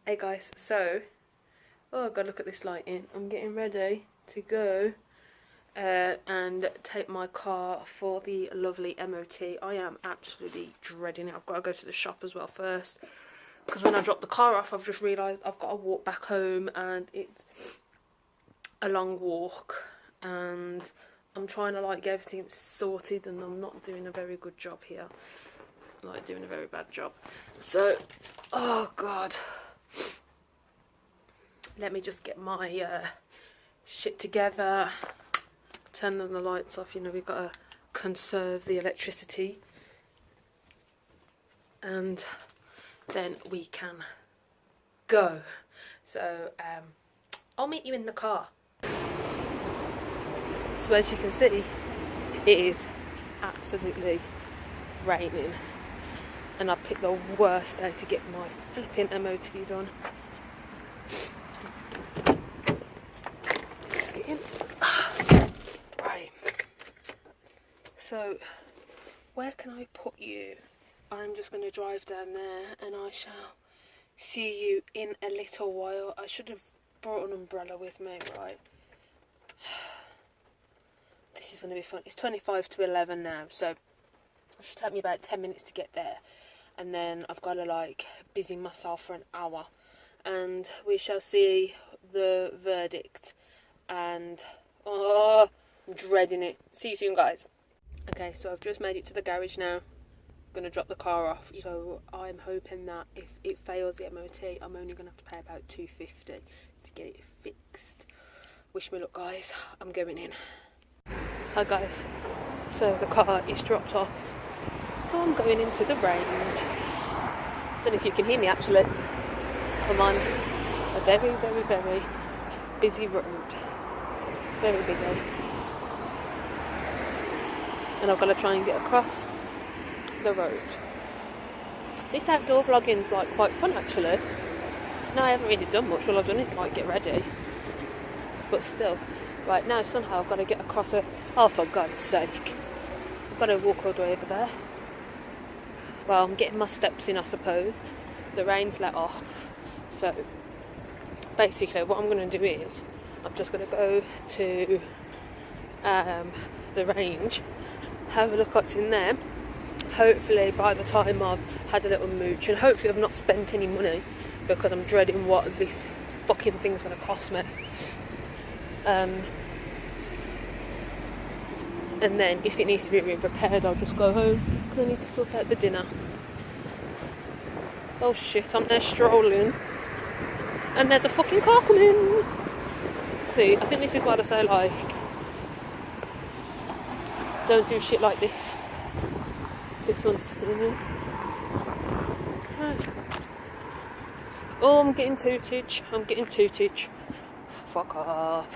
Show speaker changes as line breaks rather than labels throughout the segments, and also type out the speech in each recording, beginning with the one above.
Hey guys, so, oh god, look at this lighting. I'm getting ready to go and take my car for the lovely MOT. I am absolutely dreading it. I've got to go to the shop as well first, because when I dropped the car off, I've just realised I've got to walk back home, and it's a long walk, and I'm trying to like get everything sorted, and I'm not doing a very good job here. I'm like doing a very bad job. So, oh god. Let me just get my shit together, turn the lights off, you know, we've got to conserve the electricity, and then we can go. So I'll meet you in the car. So as you can see, it is absolutely raining, and I picked the worst day to get my flipping MOT done. Right, so where can I put you? I'm just going to drive down there, and I shall see you in a little while. I should have brought an umbrella with me, right? This is going to be fun. It's 25 to 11 now, so it should take me about 10 minutes to get there, and then I've got to like busy myself for an hour, and we shall see the verdict. And oh, I'm dreading it. See you soon, guys. Okay, so I've just made it to the garage now. I'm going to drop the car off. So I'm hoping that if it fails the MOT, I'm only going to have to pay about $250 to get it fixed. Wish me luck, guys. I'm going in. Hi guys. So the car is dropped off. So I'm going into the range. I don't know if you can hear me actually. I'm on a very, very, very busy road. Very busy, and I've got to try and get across the road. This outdoor vlogging's like quite fun actually. No, I haven't really done much. All I've done is like get ready, but still. Right now somehow I've got to get across a, oh for God's sake, I've got to walk all the way over there. Well, I'm getting my steps in, I suppose. The rain's let off, so basically what I'm going to do is I'm just going to go to the range, have a look what's in there. Hopefully by the time I've had a little mooch, and hopefully I've not spent any money, because I'm dreading what this fucking thing's going to cost me. And then if it needs to be repaired, I'll just go home, because I need to sort out the dinner. Oh shit, I'm there strolling, and there's a fucking car coming. See, I think this is what I say, like, don't do shit like this. This one's coming. Right. Oh, I'm getting tootage. Fuck off.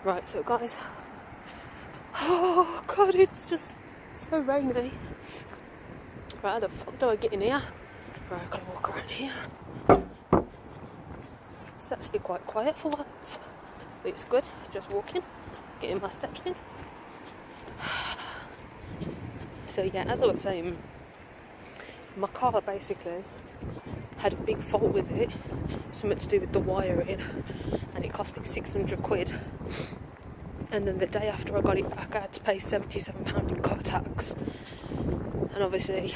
Right, so guys. Oh god, it's just so rainy. Right, how the fuck do I get in here? Right, I've got to walk around here. It's actually quite quiet for once. But it's good, just walking, getting my steps in. So yeah, as I was saying, my car basically had a big fault with it, something to do with the wiring, and it cost me £600. And then the day after I got it back, I had to pay £77 in car tax. And obviously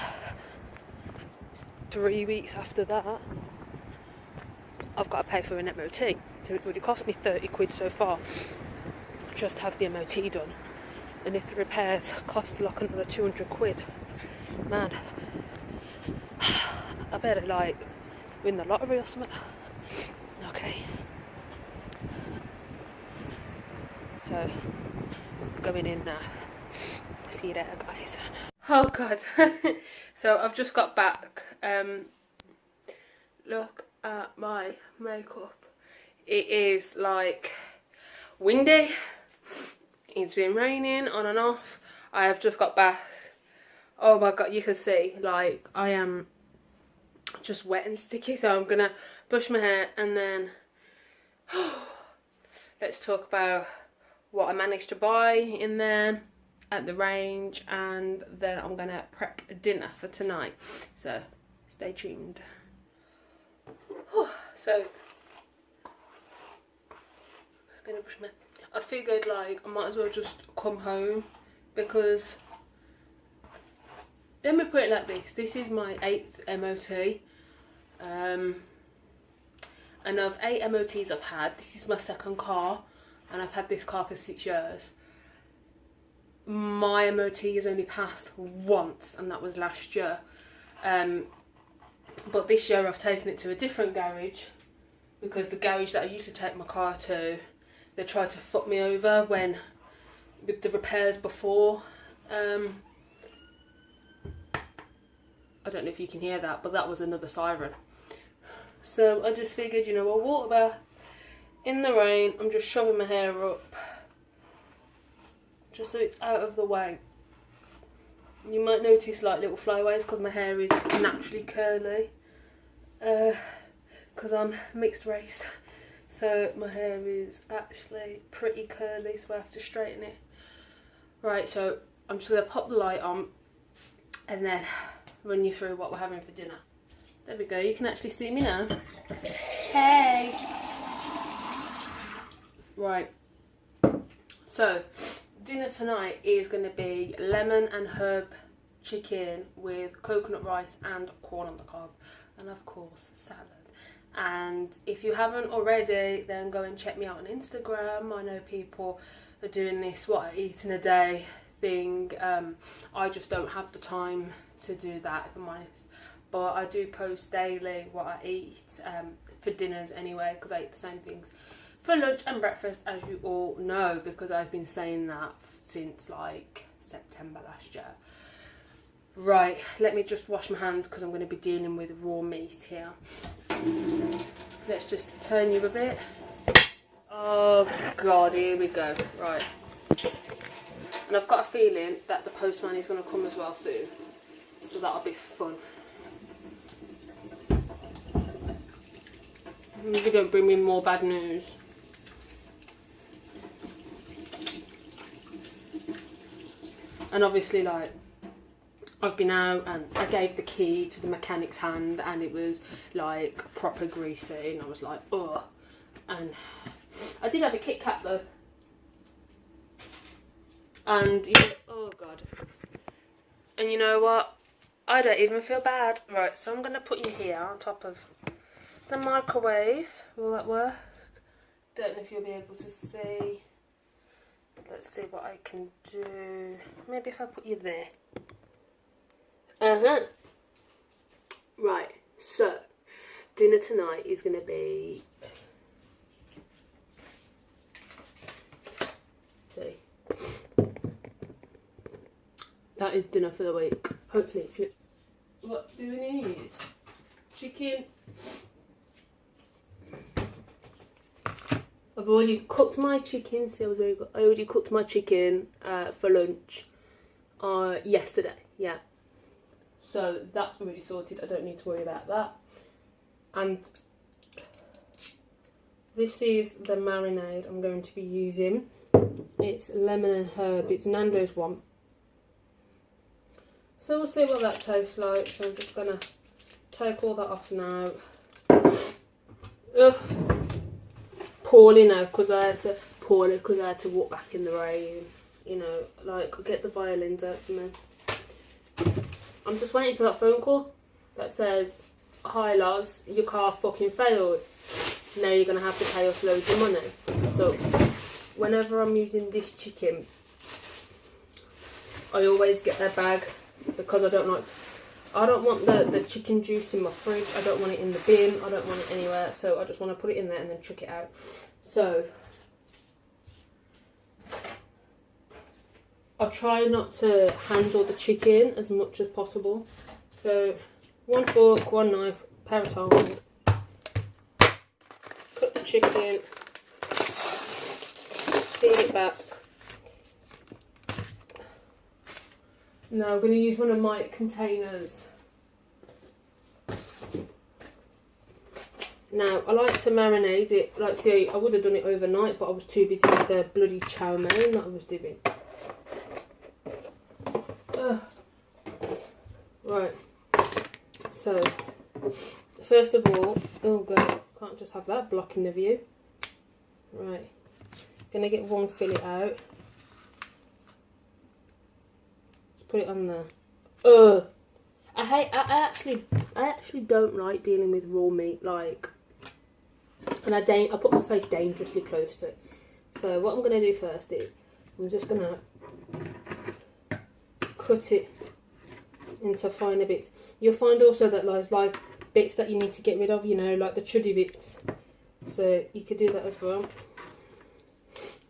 3 weeks after that, I've got to pay for an MOT. So it's already cost me £30 so far just to have the MOT done. And if the repairs cost like another £200, man, I better like win the lottery or something. Okay. So, going in now. See you there, guys. Oh god. So I've just got back. Look at my makeup. It is like windy. It's been raining on and off. I have just got back. Oh my god, you can see like I am just wet and sticky, so I'm gonna brush my hair, and then let's talk about what I managed to buy in there at the range, and then I'm gonna prep dinner for tonight, so stay tuned. So I'm gonna brush my. I figured like I might as well just come home because let me put it like this. This is my 8th MOT. And of 8 MOTs I've had, this is my 2nd car, and I've had this car for 6 years. My MOT has only passed once, and that was last year. But this year I've taken it to a different garage because the garage that I used to take my car to, they tried to fuck me over when with the repairs before. I don't know if you can hear that, but that was another siren. So I just figured, you know, a water bath in the rain. I'm just shoving my hair up just so it's out of the way. You might notice like little flyaways because my hair is naturally curly because I'm mixed race, so my hair is actually pretty curly, so I have to straighten it. Right, so I'm just going to pop the light on and then run you through what we're having for dinner. There we go, you can actually see me now. Hey! Right, so dinner tonight is going to be lemon and herb chicken with coconut rice and corn on the cob, and of course salad. And if you haven't already, then go and check me out on Instagram. I know people are doing this what I eat in a day thing. I just don't have the time to do that, if I'm honest. But I do post daily what I eat for dinners anyway, because I eat the same things for lunch and breakfast, as you all know, because I've been saying that since like September last year. Right, let me just wash my hands because I'm going to be dealing with raw meat here. Let's just turn you a bit. Oh god, here we go. Right, and I've got a feeling that the postman is going to come as well soon, so that'll be fun. Maybe don't bring me more bad news. And obviously, like, I've been out and I gave the key to the mechanic's hand and it was like proper greasy and I was like, ugh. And I did have a Kit Kat though. And, you know, oh god. And you know what? I don't even feel bad. Right, so I'm going to put you here on top of the microwave. Will that work? Don't know if you'll be able to see. Let's see what I can do. Maybe if I put you there. Right, so dinner tonight is going to be... See. That is dinner for the week. Hopefully if you... What do we need? Chicken. I've already cooked my chicken. See, I was very good. I already cooked my chicken for lunch yesterday. Yeah. So that's already sorted. I don't need to worry about that. And this is the marinade I'm going to be using. It's lemon and herb. It's Nando's one. So we'll see what that tastes like. So I'm just going to take all that off now. Poorly now because I had to walk back in the rain. You know, like, get the violins out for me. I'm just waiting for that phone call that says, "Hi Loz, your car fucking failed. Now you're going to have to pay us loads of money." So whenever I'm using this chicken, I always get their bag because I don't want the chicken juice in my fridge. I don't want it in the bin. I don't want it anywhere. So I just want to put it in there and then chuck it out. So I'll try not to handle the chicken as much as possible. So 1 fork, 1 knife, pair of tongs. Cut the chicken. Feed it back. Now I'm going to use one of my containers. Now I like to marinate it. Like, see, I would have done it overnight, but I was too busy with the bloody chow mein that I was doing. Right, so first of all, oh god, Can't just have that blocking the view. Right, gonna get one fillet out. Let's put it on there. Ugh. I actually don't like dealing with raw meat, like, and I put my face dangerously close to it. So what I'm gonna do first is I'm just gonna cut it into finer bits. You'll find also that there's like bits that you need to get rid of, you know, like the chuddy bits. So you could do that as well.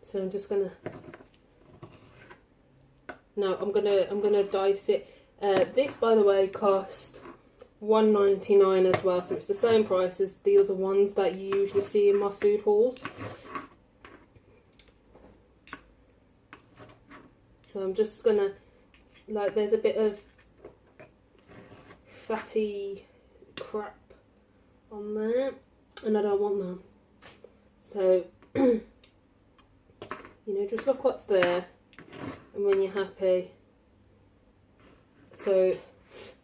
So I'm just gonna I'm gonna dice it. This, by the way, cost $1.99 as well, so it's the same price as the other ones that you usually see in my food hauls. So I'm just gonna, like, there's a bit of fatty crap on there, and I don't want that. So, you know, just look what's there, and when you're happy. So,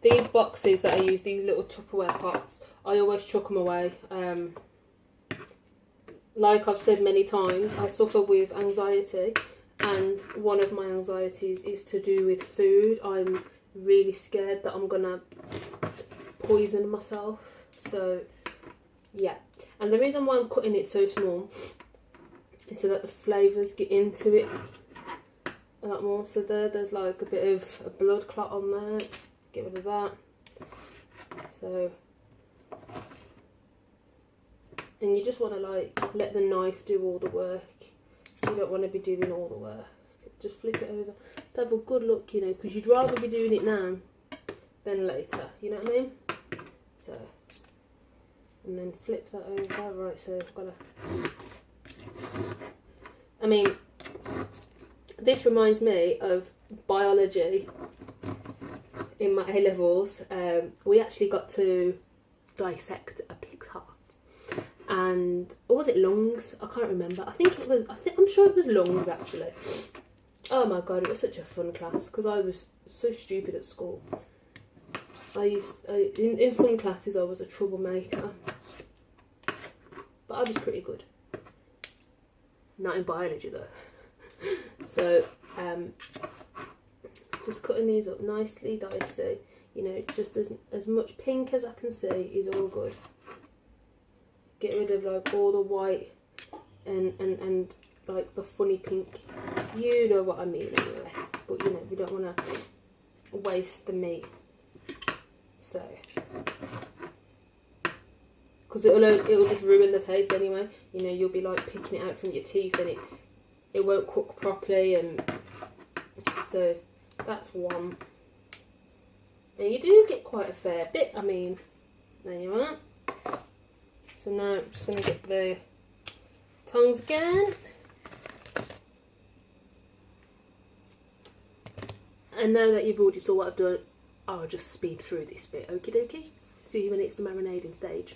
these boxes that I use, these little Tupperware pots, I always chuck them away. Like I've said many times, I suffer with anxiety, and one of my anxieties is to do with food. I'm really scared that I'm gonna poison myself. So, yeah. And the reason why I'm cutting it so small is so that the flavours get into it a lot more. So there's like a bit of a blood clot on there. Get rid of that. So, and you just want to like let the knife do all the work. You don't want to be doing all the work. Just flip it over. Just have a good look, you know, because you'd rather be doing it now than later. You know what I mean? So, and then flip that over. Right, so I've got to. I mean, this reminds me of biology. In my A-levels, we actually got to dissect a pig's heart, and or was it lungs? I can't remember. I'm sure it was lungs actually. Oh my god, it was such a fun class because I was so stupid at school. In some classes I was a troublemaker, but I was pretty good. Not in biology though. So just cutting these up nicely, dicey, you know, just as much pink as I can see is all good. Get rid of like all the white and like the funny pink. You know what I mean anyway. But you know, we don't want to waste the meat. So, because it'll just ruin the taste anyway. You know, you'll be like picking it out from your teeth and it won't cook properly, and so that's one. And you do get quite a fair bit. I mean, there you are. So now I'm just going to get the tongs again. And now that you've already saw what I've done, I'll just speed through this bit. Okie dokie. See you when it's the marinading stage.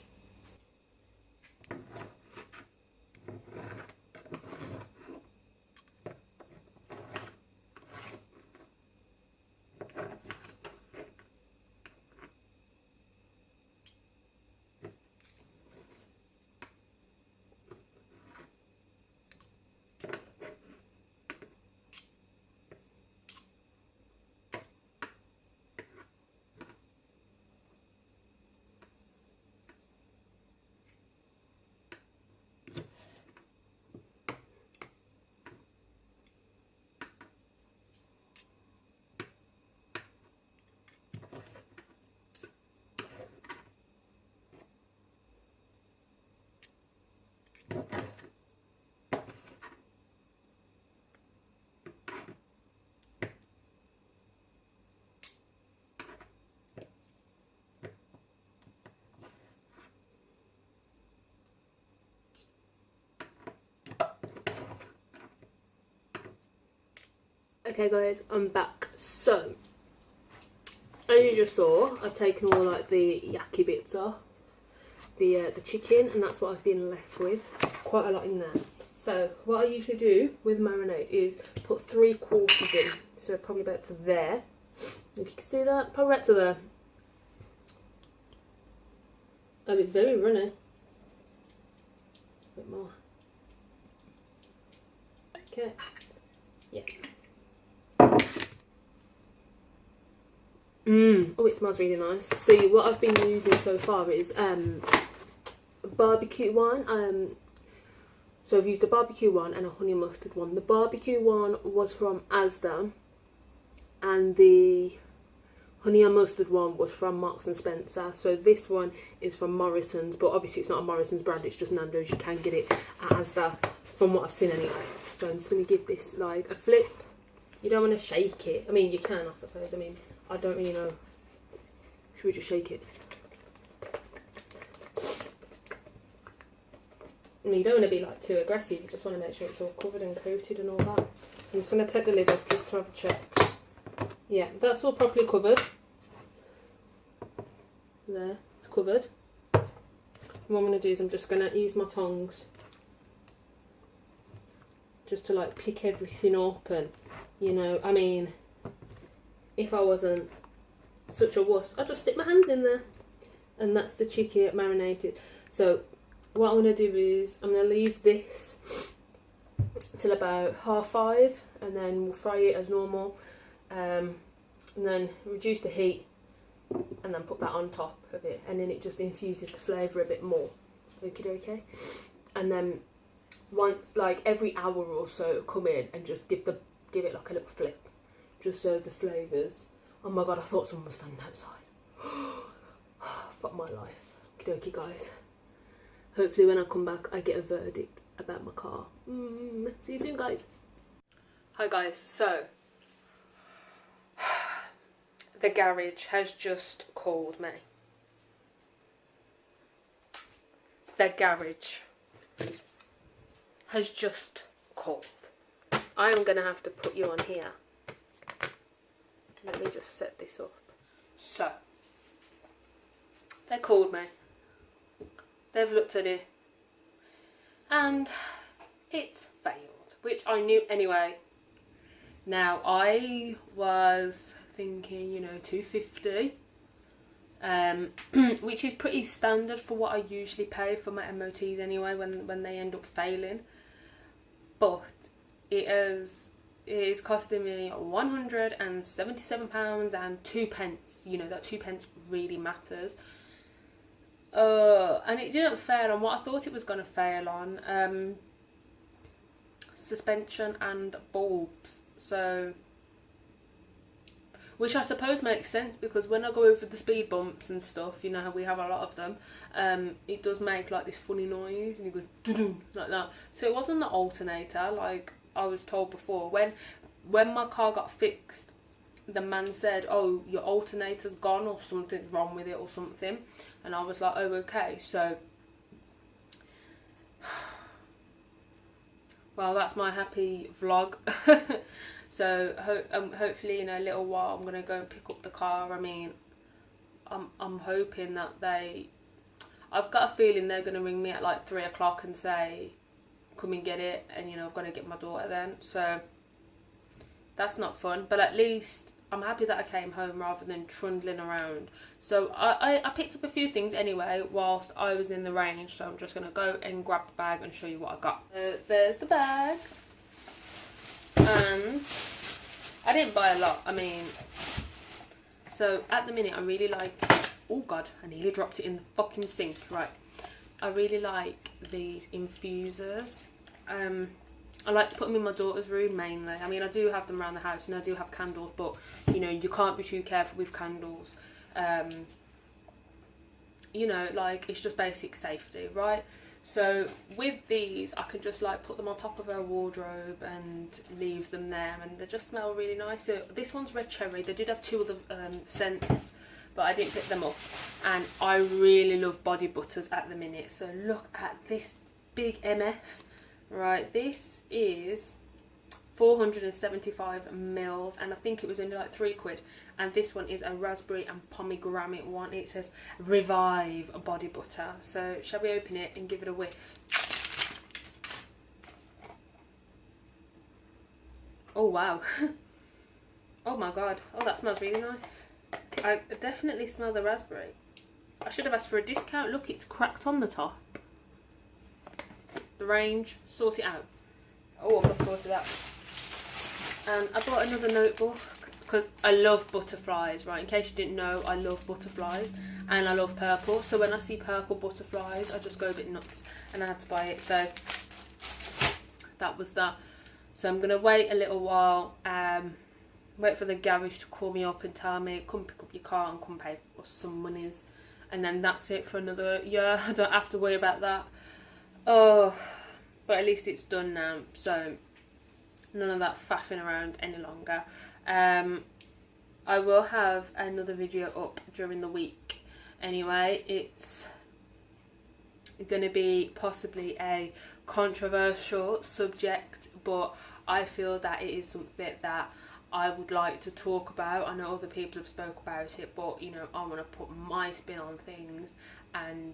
Okay guys, I'm back. So, as you just saw, I've taken all like the yucky bits off the chicken, and that's what I've been left with. Quite a lot in there. So what I usually do with marinade is put 3/4 in, so probably about to there. If you can see that, probably about to there. Oh, it's very runny. bit more. Okay. Yeah. Oh, it smells really nice. See, what I've been using so far is barbecue one. So I've used a barbecue one and a honey mustard one. The barbecue one was from Asda, and the honey and mustard one was from Marks and Spencer. So this one is from Morrison's, but obviously it's not a Morrison's brand, it's just Nando's. You can get it at Asda from what I've seen anyway. So I'm just going to give this like a flip. You don't want to shake it. I mean, you can, I suppose. I mean, I don't really know. Should we just shake it? I mean, you don't want to be like too aggressive. You just want to make sure it's all covered and coated and all that. I'm just going to take the lid off just to have a check. Yeah, that's all properly covered. There, it's covered. And what I'm going to do is I'm just going to use my tongs just to like pick everything up, and you know, I mean, if I wasn't such a wuss, I'd just stick my hands in there. And that's the chicken marinated. So what I'm going to do is I'm going to leave this till about 5:30, and then we'll fry it as normal, and then reduce the heat, and then put that on top of it, and then it just infuses the flavour a bit more. Okay. And then once, like every hour or so, come in and just give it like a little flip, just so the flavours. Oh my god, I thought someone was standing outside. Fuck my life. Okay, guys. Hopefully when I come back I get a verdict about my car. See you soon, guys. Hi guys, so the garage has just called me. The garage has just called. I am going to have to put you on here. Let me just set this up. So, they called me. They've looked at it. And it's failed, which I knew anyway. Now, I was thinking, you know, 250. Which is pretty standard for what I usually pay for my MOTs anyway when they end up failing. But it is costing me £177 and 2 pence. You know, that 2 pence really matters. And it didn't fail on what I thought it was going to fail on. Suspension and bulbs. So, which I suppose makes sense, because when I go over the speed bumps and stuff, you know how we have a lot of them, it does make like this funny noise, and it goes doo-doo, like that. So it wasn't the alternator, like I was told before. When my car got fixed, the man said, oh, your alternator's gone, or something's wrong with it or something. And I was like, oh, okay. So, well, that's my happy vlog. So hopefully in a little while I'm gonna go and pick up the car. I mean, I'm hoping that I've got a feeling they're gonna ring me at like 3 o'clock and say, come and get it, and you know, I've got to get my daughter then. So that's not fun, but at least I'm happy that I came home rather than trundling around. So I picked up a few things anyway whilst I was in the range, so I'm just gonna go and grab the bag and show you what I got. There's the bag. And I didn't buy a lot. I mean, so at the minute I really like, oh god, I nearly dropped it in the fucking sink. Right, I really like these infusers. I like to put them in my daughter's room mainly. I mean, I do have them around the house, and I do have candles, but you know, you can't be too careful with candles. You know, like, it's just basic safety, right? So with these, I can just like put them on top of her wardrobe and leave them there, and they just smell really nice. So this one's red cherry. They did have two other scents, but I didn't pick them up. And I really love body butters at the minute. So look at this big MF. Right, this is 475 mils, and I think it was only like £3. And this one is a raspberry and pomegranate one. It says Revive body butter. So shall we open it and give it a whiff? Oh wow. Oh my god. Oh, that smells really nice. I definitely smell the raspberry. I should have asked for a discount. Look, it's cracked on the top. the range, sort it out. Oh, I'm looking forward to that. And I bought another notebook because I love butterflies, right? In case you didn't know, I love butterflies and I love purple. So when I see purple butterflies, I just go a bit nuts, and I had to buy it. So that was that. So I'm going to wait a little while, wait for the garage to call me up and tell me, come pick up your car and come pay us some monies. And then that's it for another year. I don't have to worry about that. Oh, but at least it's done now. So none of that faffing around any longer. I will have another video up during the week. Anyway, it's going to be possibly a controversial subject, but I feel that it is something that I would like to talk about. I know other people have spoke about it, but you know, I want to put my spin on things and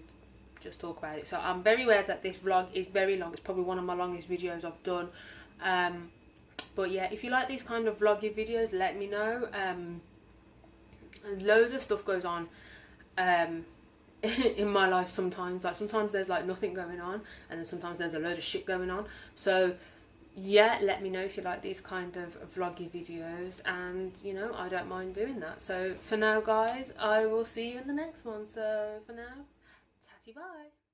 just talk about it. So I'm very aware that this vlog is very long. It's probably one of my longest videos I've done. But yeah, if you like these kind of vloggy videos, let me know. Loads of stuff goes on in my life sometimes. Like sometimes there's like nothing going on, and then sometimes there's a load of shit going on. So yeah, let me know if you like these kind of vloggy videos, and you know, I don't mind doing that. So for now guys, I will see you in the next one. So for now, tatty bye.